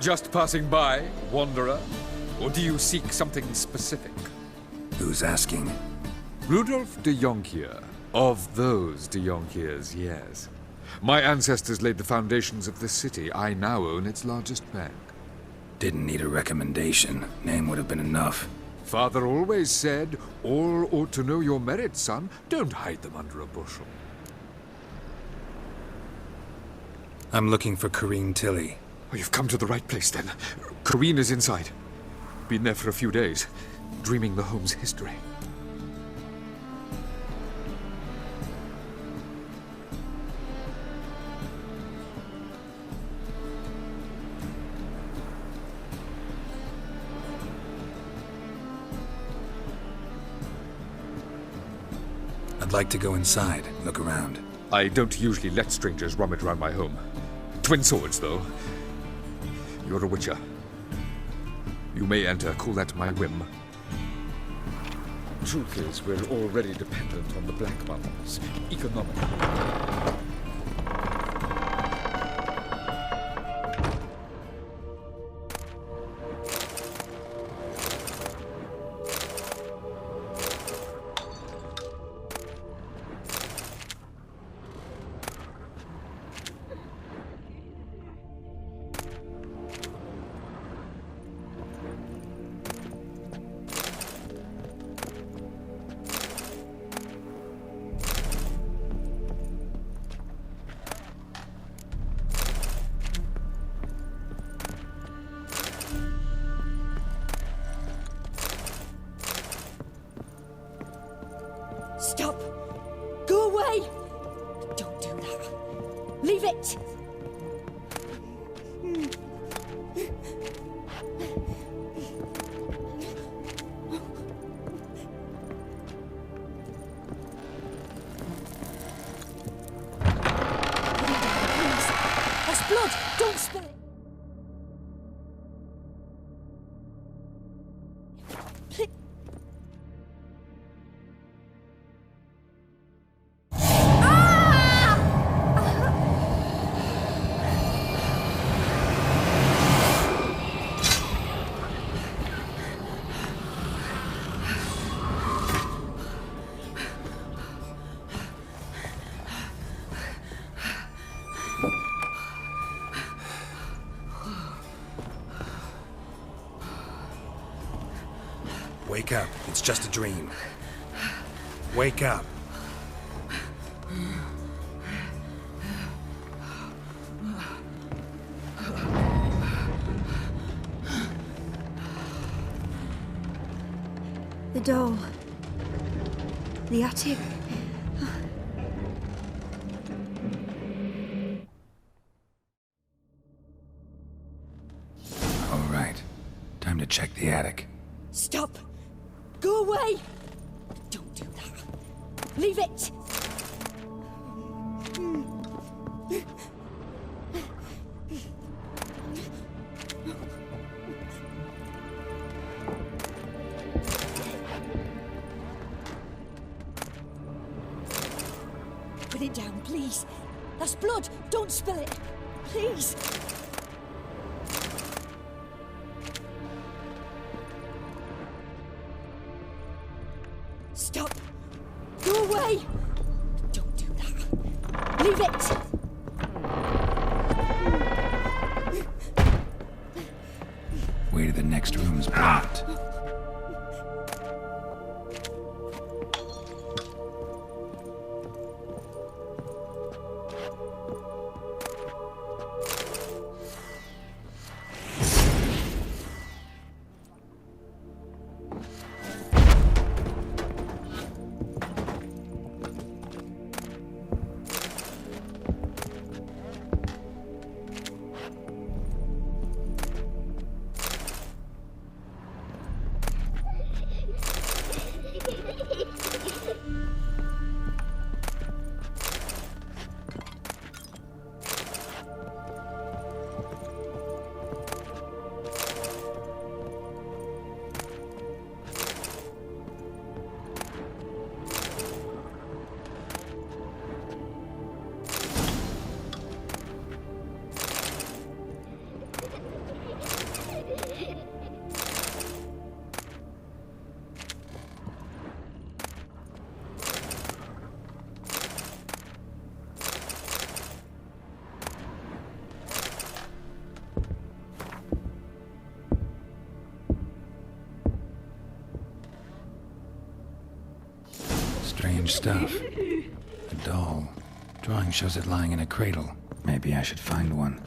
Just passing by, wanderer? Or do you seek something specific? Who's asking? Rudolf de Jonkier. Of those de Jonkiers, yes. My ancestors laid the foundations of this city. I now own its largest bank. Didn't need a recommendation. Name would have been enough. Father always said, all ought to know your merits, son. Don't hide them under a bushel. I'm looking for Corrine Tilly. Oh, you've come to the right place, then. Corrine is inside. Been there for a few days, dreaming the home's history. I'd like to go inside, look around. I don't usually let strangers rummage around my home. Twin swords, though. You're a witcher. You may enter, call that my whim. Truth is, we're already dependent on the Black Ones, economically. Stop! Go away! Don't do that. Leave it! Please. That's blood! Don't spill it! Wake up. It's just a dream. Wake up. The doll. The attic. All right. Time to check the attic. Stop! Go away! Don't do that. Leave it! Put it down, please. That's blood. Don't spill it. Please. Stop! Go away! Don't do that. Leave it! Way to the next room's blocked. Strange stuff. A doll. Drawing shows it lying in a cradle. Maybe I should find one.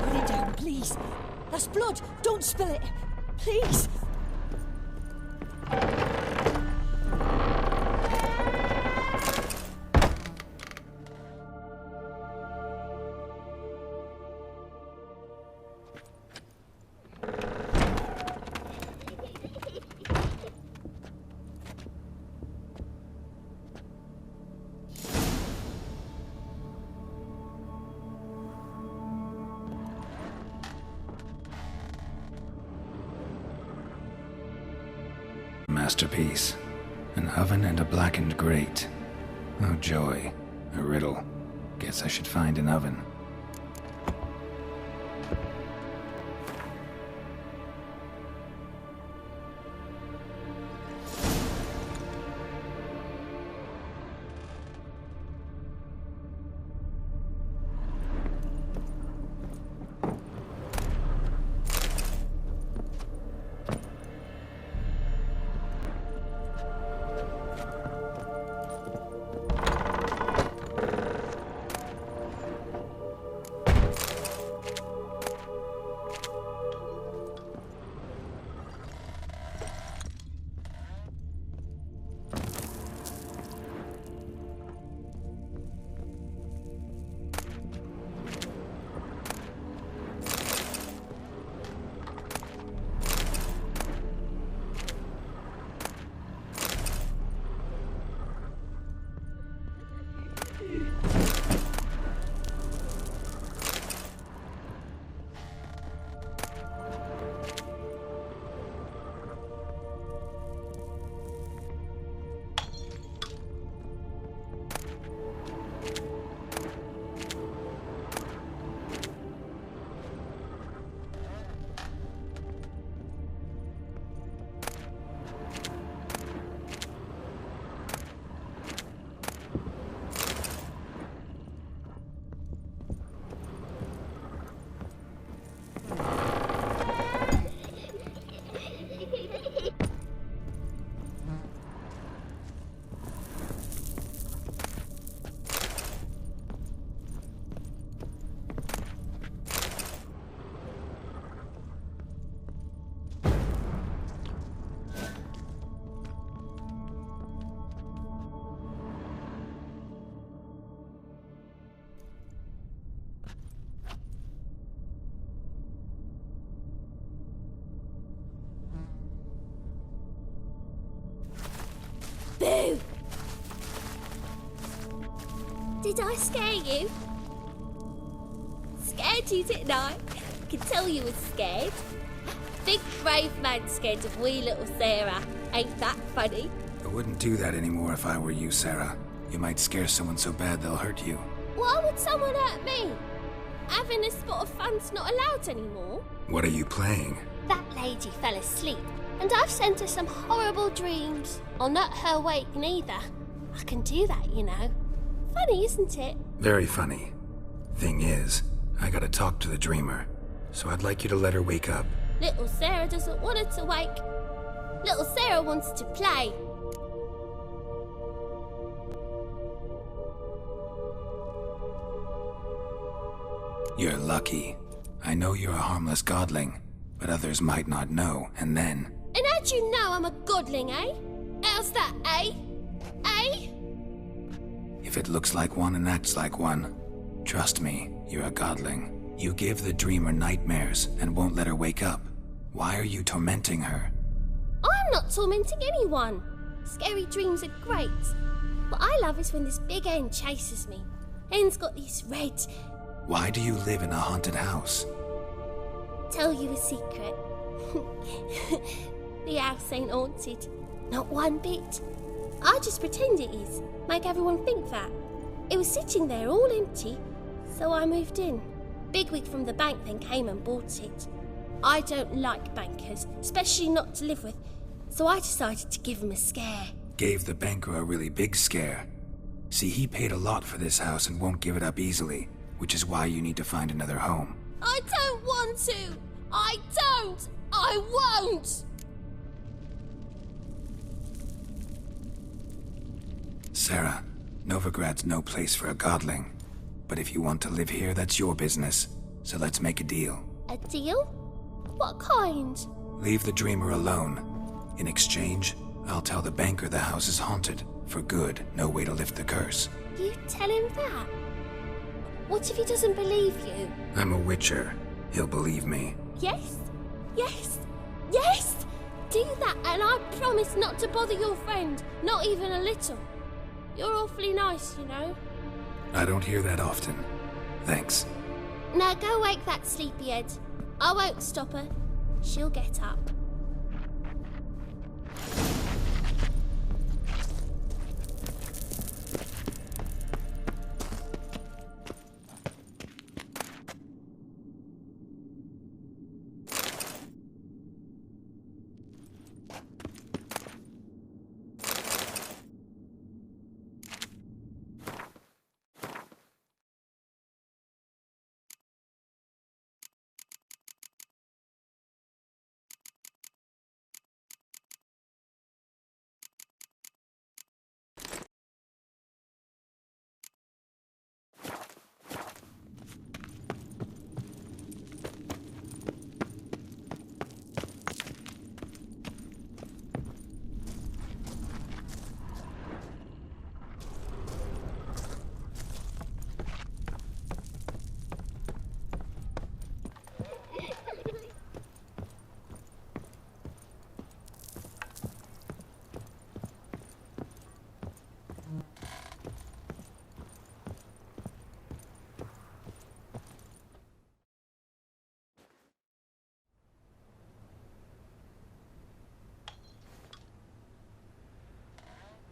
Put it down, please. That's blood. Don't spill it. Please. Masterpiece. An oven and a blackened grate. Oh joy. A riddle. Guess I should find an oven. Boo! Did I scare you? Scared you, didn't I? I can tell you was scared. Big brave man scared of wee little Sarah. Ain't that funny? I wouldn't do that anymore if I were you, Sarah. You might scare someone so bad they'll hurt you. Why would someone hurt me? Having a spot of fun's not allowed anymore. What are you playing? That lady fell asleep, and I've sent her some horrible dreams. I'll not her wake neither. I can do that, you know. Funny, isn't it? Very funny. Thing is, I gotta talk to the dreamer, so I'd like you to let her wake up. Little Sarah doesn't want her to wake. Little Sarah wants to play. You're lucky. I know you're a harmless godling, but others might not know, and then... And how'd you know I'm a godling, eh? How's that, eh? Eh? If it looks like one and acts like one, trust me, you're a godling. You give the dreamer nightmares and won't let her wake up. Why are you tormenting her? I'm not tormenting anyone. Scary dreams are great. What I love is when this big hen chases me. Hen's got these red... Why do you live in a haunted house? Tell you a secret. The house ain't haunted. Not one bit. I just pretend it is. Make everyone think that. It was sitting there all empty, so I moved in. Bigwig from the bank then came and bought it. I don't like bankers, especially not to live with, so I decided to give him a scare. Gave the banker a really big scare. See, he paid a lot for this house and won't give it up easily, which is why you need to find another home. I don't want to! I don't! I won't! Sarah, Novigrad's no place for a godling. But if you want to live here, that's your business. So let's make a deal. A deal? What kind? Leave the dreamer alone. In exchange, I'll tell the banker the house is haunted. For good, no way to lift the curse. You tell him that? What if he doesn't believe you? I'm a witcher. He'll believe me. Yes? Yes? Yes! Do that and I promise not to bother your friend. Not even a little. You're awfully nice, you know. I don't hear that often. Thanks. Now go wake that sleepyhead. I won't stop her. She'll get up.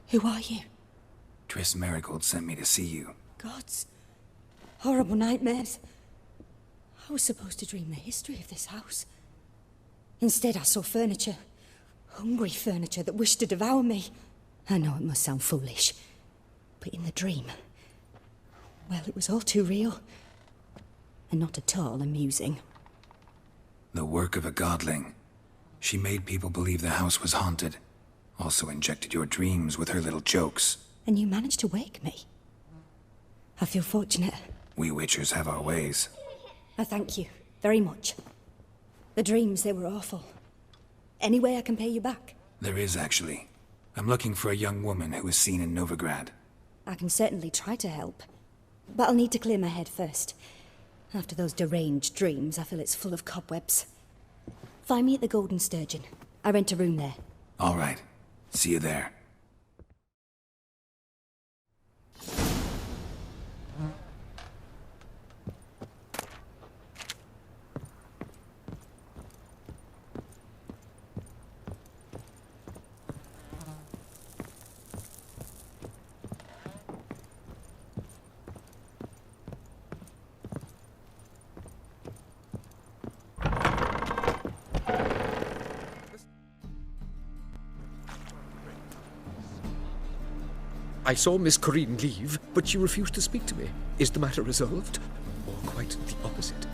Who are you? Triss Merigold sent me to see you. Gods. Horrible nightmares. I was supposed to dream the history of this house. Instead, I saw furniture. Hungry furniture that wished to devour me. I know it must sound foolish, but in the dream, well, it was all too real. And not at all amusing. The work of a godling. She made people believe the house was haunted. Also injected your dreams with her little jokes. And you managed to wake me. I feel fortunate. We witchers have our ways. I thank you very much. The dreams, they were awful. Any way I can pay you back? There is, actually. I'm looking for a young woman who was seen in Novigrad. I can certainly try to help. But I'll need to clear my head first. After those deranged dreams, I feel it's full of cobwebs. Find me at the Golden Sturgeon. I rent a room there. All right. See you there. I saw Miss Corinne leave, but she refused to speak to me. Is the matter resolved? Or quite the opposite?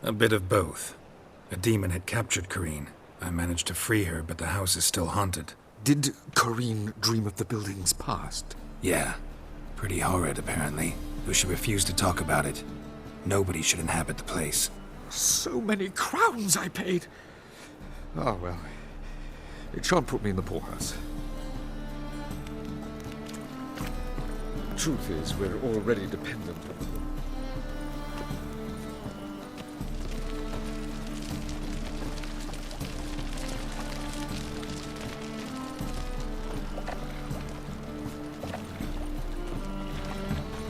A bit of both. A demon had captured Corinne, I managed to free her, but the house is still haunted. Did Corrine dream of the building's past? Yeah. Pretty horrid, apparently, though she refused to talk about it. Nobody should inhabit the place. So many crowns I paid! Oh, well. It shan't put me in the poorhouse. Truth is, we're already dependent on them.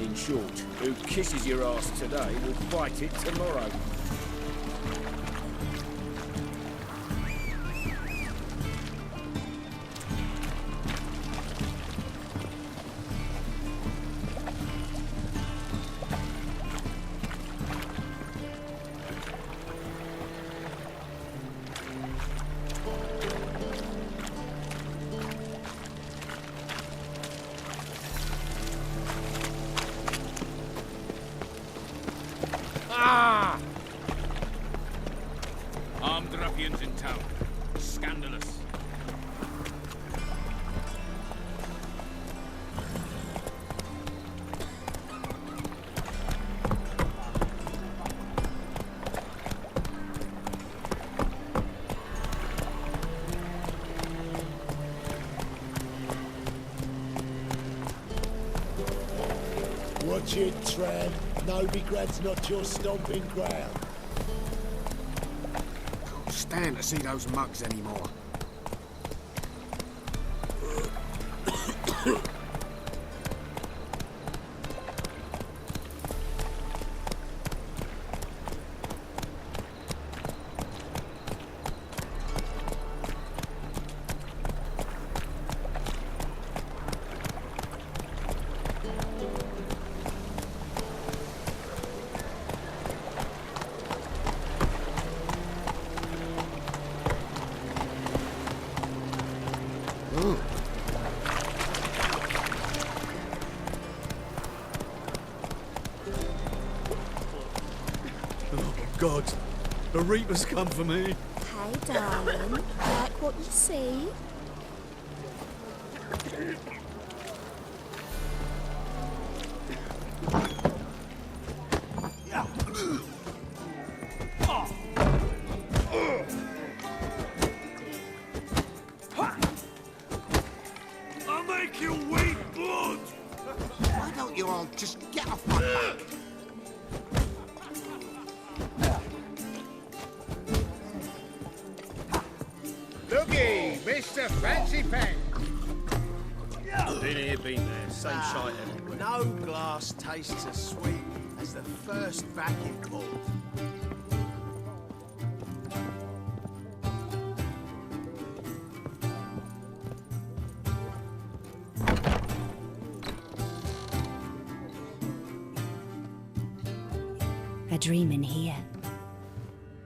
In short, who kisses your ass today will fight it tomorrow. Armed ruffians in town. Scandalous. Watch it, tramp. Novigrad's not your stomping ground. Can't stand to see those mugs anymore. God, the Reaper's come for me. Hey, darling. Like what you see? I'll make you weep blood! Why don't you all just get off my back? Looky, Mr. Fancy Pants. Been here, been there. Same shite everywhere. No glass tastes as sweet as the first vacuum pulled. A dream in here.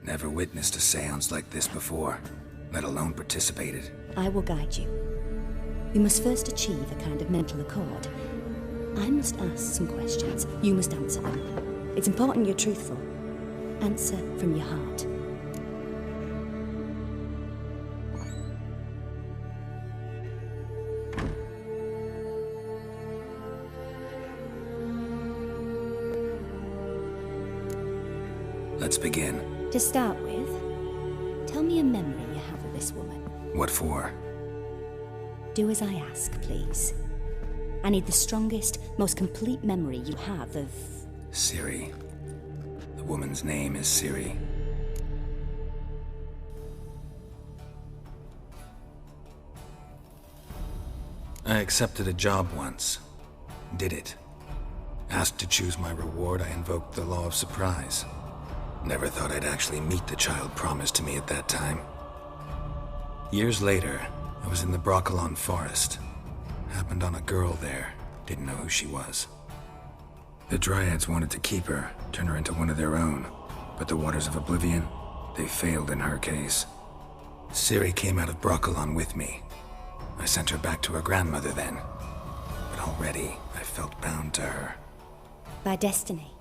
Never witnessed a seance like this before, let alone participated. I will guide you. You must first achieve a kind of mental accord. I must ask some questions. You must answer them. It's important you're truthful. Answer from your heart. Let's begin. To start with, tell me a memory you have of this woman. What for? Do as I ask, please. I need the strongest, most complete memory you have of... Ciri. The woman's name is Ciri. I accepted a job once. Did it. Asked to choose my reward, I invoked the law of surprise. Never thought I'd actually meet the child promised to me at that time. Years later, I was in the Broccolon forest. Happened on a girl there. Didn't know who she was. The Dryads wanted to keep her, turn her into one of their own. But the Waters of Oblivion, they failed in her case. Ciri came out of Broccolon with me. I sent her back to her grandmother then. But already, I felt bound to her. By destiny.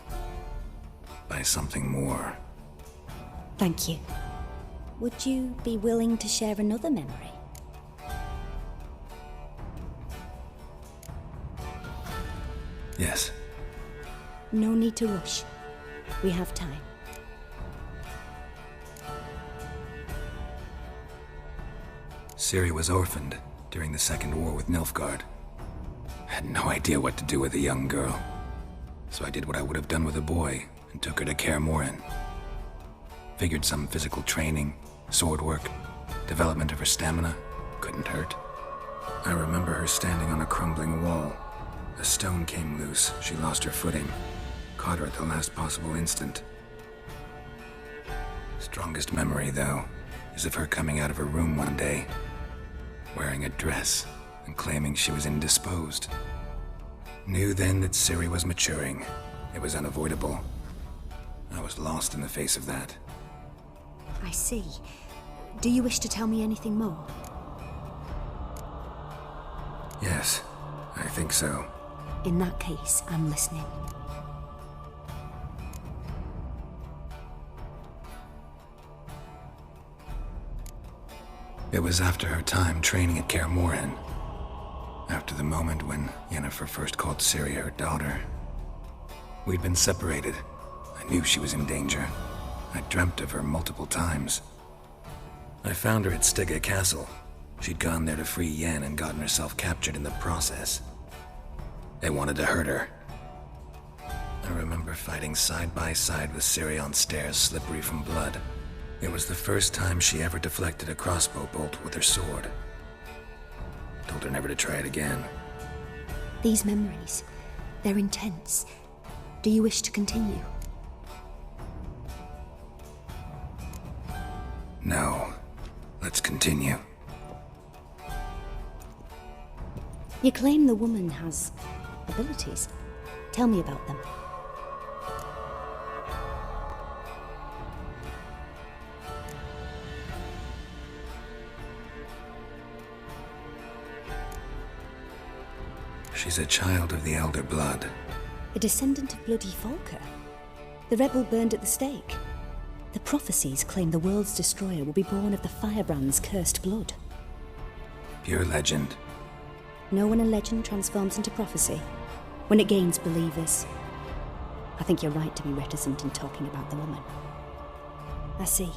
By something more. Thank you. Would you be willing to share another memory? Yes. No need to rush. We have time. Ciri was orphaned during the Second War with Nilfgaard. I had no idea what to do with a young girl. So I did what I would have done with a boy and took her to Kaer Morhen. Figured some physical training, sword work, development of her stamina couldn't hurt. I remember her standing on a crumbling wall. A stone came loose, she lost her footing. Caught her at the last possible instant. Strongest memory, though, is of her coming out of her room one day, wearing a dress and claiming she was indisposed. Knew then that Ciri was maturing. It was unavoidable. I was lost in the face of that. I see. Do you wish to tell me anything more? Yes, I think so. In that case, I'm listening. It was after her time training at Kaer Morhen. After the moment when Yennefer first called Ciri her daughter. We'd been separated. I knew she was in danger. I dreamt of her multiple times. I found her at Stygga Castle. She'd gone there to free Yen and gotten herself captured in the process. They wanted to hurt her. I remember fighting side by side with Ciri on stairs slippery from blood. It was the first time she ever deflected a crossbow bolt with her sword. Told her never to try it again. These memories, they're intense. Do you wish to continue? No. Let's continue. You claim the woman has abilities. Tell me about them. She's a child of the Elder Blood. A descendant of bloody Volker. The rebel burned at the stake. The prophecies claim the world's destroyer will be born of the Firebrand's cursed blood. Pure legend. Know when a legend transforms into prophecy? When it gains believers. I think you're right to be reticent in talking about the woman. I see.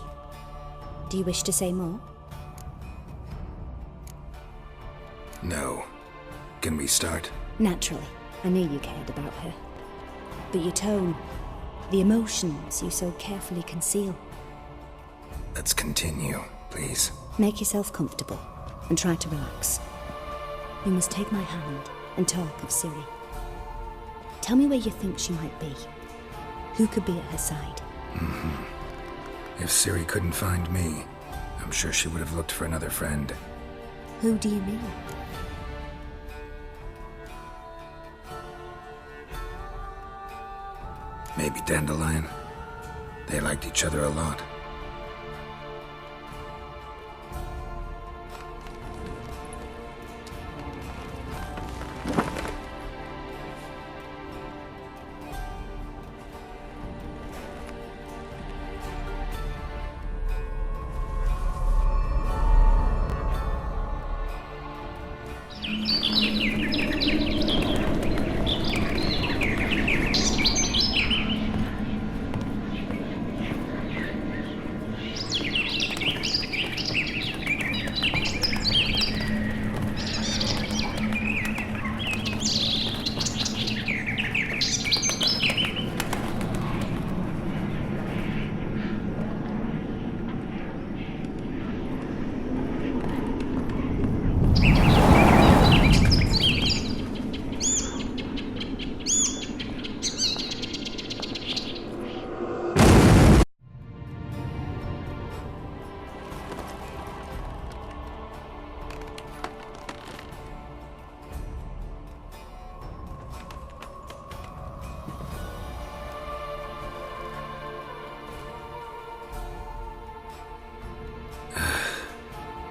Do you wish to say more? No. Can we start? Naturally. I knew you cared about her. But your tone, the emotions you so carefully conceal. Let's continue, please. Make yourself comfortable and try to relax. You must take my hand and talk of Ciri. Tell me where you think she might be. Who could be at her side? If Ciri couldn't find me, I'm sure she would have looked for another friend. Who do you mean? Maybe Dandelion. They liked each other a lot.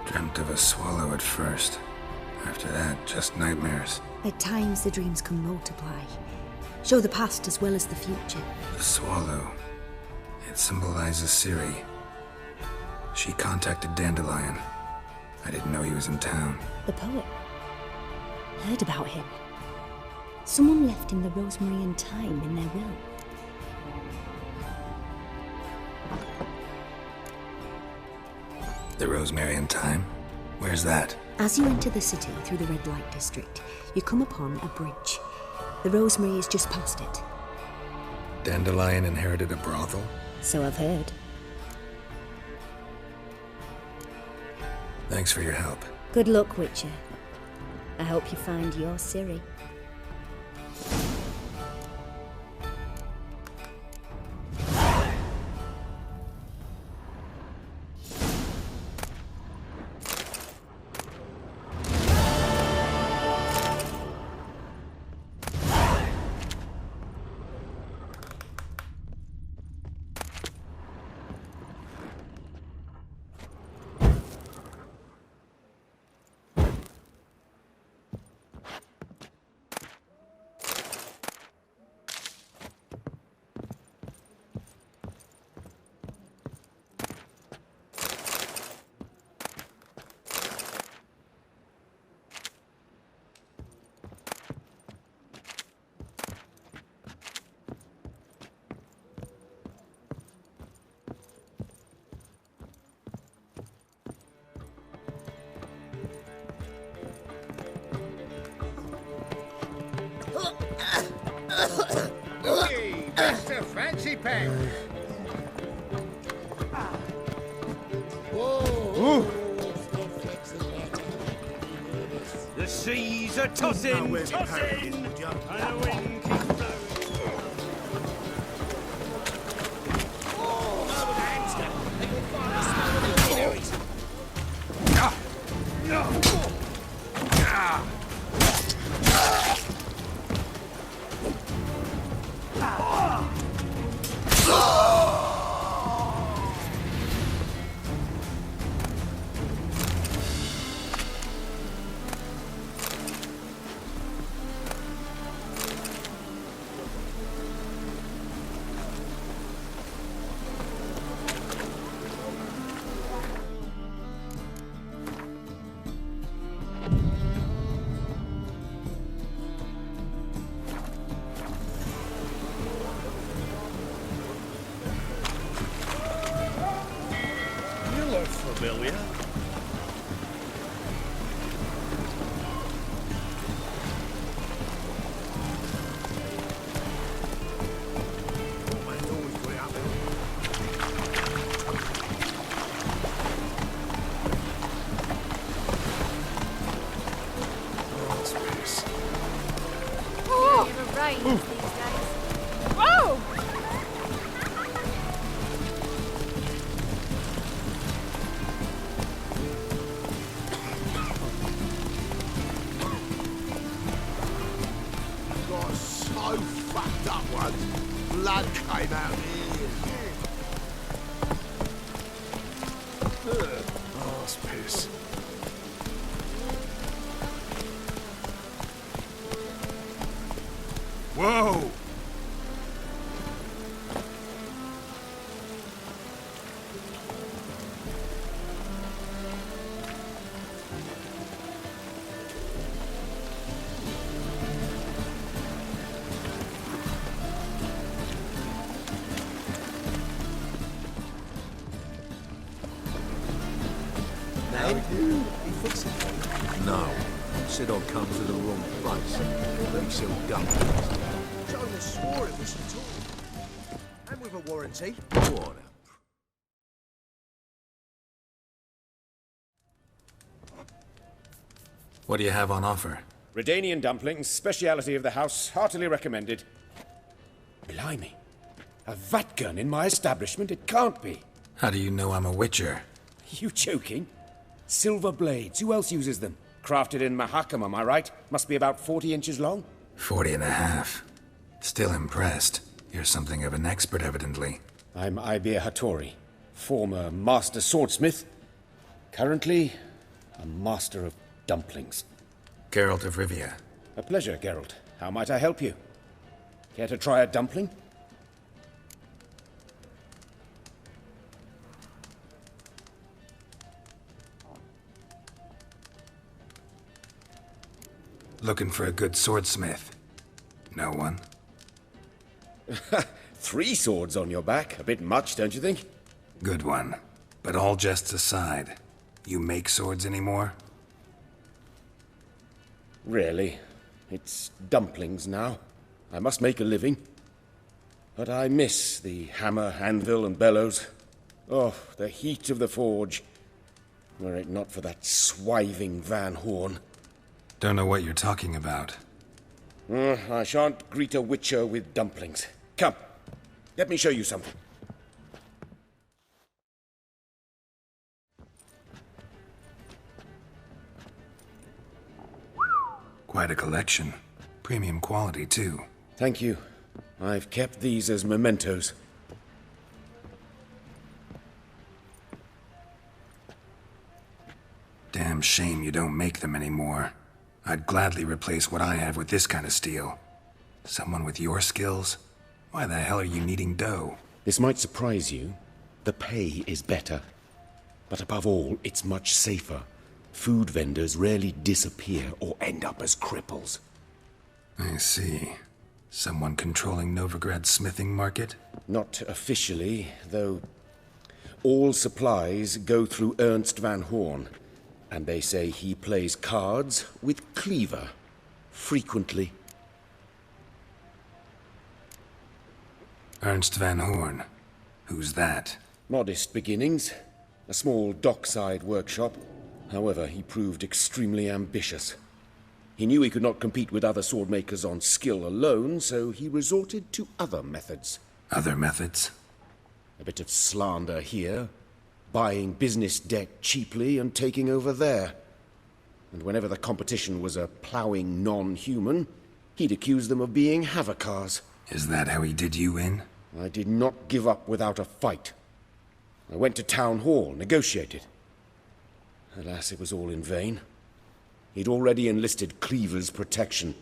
Dreamt of a swallow at first. After that, just nightmares. At times the dreams can multiply. Show the past as well as the future. The swallow. It symbolizes Ciri. She contacted Dandelion. I didn't know he was in town. The poet. Heard about him. Someone left him the rosemary and thyme in their will. The Rosemary and Thyme? Where's that? As you enter the city through the red light district, you come upon a bridge. The rosemary is just past it. Dandelion inherited a brothel? So I've heard. Thanks for your help. Good luck, Witcher. I hope you find your Ciri. Hey, Mr. Fancy Pants. Whoa! The seas are tossing, tossing, and the wind keeps blowing. You look familiar. Got so fucked up once. Blood came out here. Arse piss. Whoa! No. Said I'd come to the wrong place. They sell dumplings. Jonah swore it was the tool. And with a warranty. What? What do you have on offer? Redanian dumplings, speciality of the house, heartily recommended. Blimey. A vatgun in my establishment? It can't be. How do you know I'm a Witcher? You joking? Silver blades. Who else uses them? Crafted in Mahakam, am I right? Must be about 40 inches long. 40 and a half. Still impressed. You're something of an expert, evidently. I'm Ibir Hattori, former master swordsmith. Currently, a master of dumplings. Geralt of Rivia. A pleasure, Geralt. How might I help you? Care to try a dumpling? Looking for a good swordsmith. No one? 3 swords on your back. A bit much, don't you think? Good one. But all jests aside, you make swords anymore? Really. It's dumplings now. I must make a living. But I miss the hammer, anvil, and bellows. Oh, the heat of the forge. Were it not for that swiving Van Horn. Don't know what you're talking about. I shan't greet a witcher with dumplings. Come, let me show you something. Quite a collection. Premium quality, too. Thank you. I've kept these as mementos. Damn shame you don't make them anymore. I'd gladly replace what I have with this kind of steel. Someone with your skills? Why the hell are you needing dough? This might surprise you. The pay is better. But above all, it's much safer. Food vendors rarely disappear or end up as cripples. I see. Someone controlling Novigrad's smithing market? Not officially, though all supplies go through Ernst Van Horn. And they say he plays cards with Cleaver. Frequently. Ernst Van Horn. Who's that? Modest beginnings. A small dockside workshop. However, he proved extremely ambitious. He knew he could not compete with other swordmakers on skill alone, so he resorted to other methods. Other methods? A bit of slander here, buying business debt cheaply and taking over there. And whenever the competition was a ploughing non-human, he'd accuse them of being Havocars. Is that how he did you in? I did not give up without a fight. I went to Town Hall, negotiated. Alas, it was all in vain. He'd already enlisted Cleaver's protection,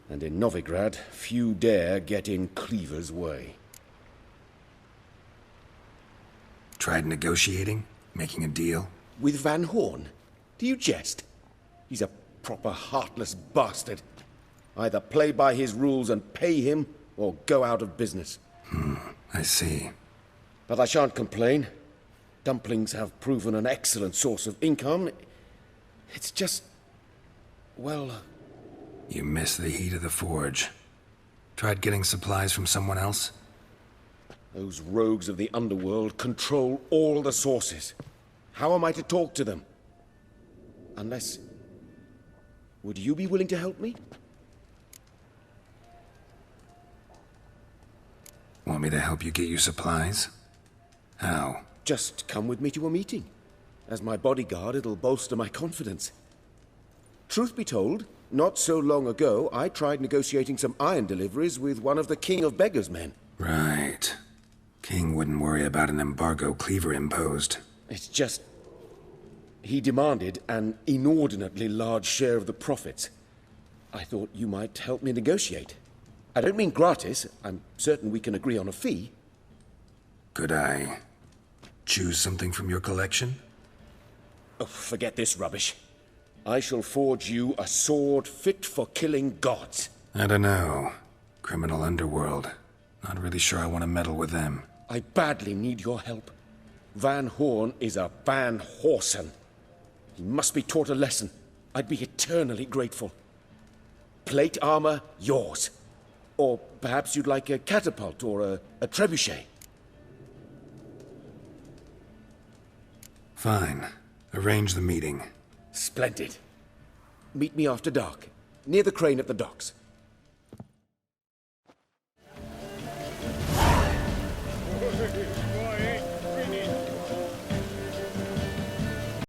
and in Novigrad, few dare get in Cleaver's way. Tried negotiating? Making a deal? With Van Horn? Do you jest? He's a proper heartless bastard. Either play by his rules and pay him, or go out of business. I see. But I shan't complain. Dumplings have proven an excellent source of income. It's just... well... You miss the heat of the forge. Tried getting supplies from someone else? Those rogues of the underworld control all the sources. How am I to talk to them? Unless... would you be willing to help me? Want me to help you get you supplies? How? Just come with me to a meeting. As my bodyguard, it'll bolster my confidence. Truth be told, not so long ago, I tried negotiating some iron deliveries with one of the King of Beggars' men. Right. King wouldn't worry about an embargo Cleaver imposed. It's just... he demanded an inordinately large share of the profits. I thought you might help me negotiate. I don't mean gratis. I'm certain we can agree on a fee. Could I choose something from your collection? Oh, forget this rubbish. I shall forge you a sword fit for killing gods. I don't know. Criminal underworld. Not really sure I want to meddle with them. I badly need your help. Van Horn is a Van Horsen. He must be taught a lesson. I'd be eternally grateful. Plate armor, yours. Or perhaps you'd like a catapult or a trebuchet. Fine. Arrange the meeting. Splendid. Meet me after dark, near the crane at the docks.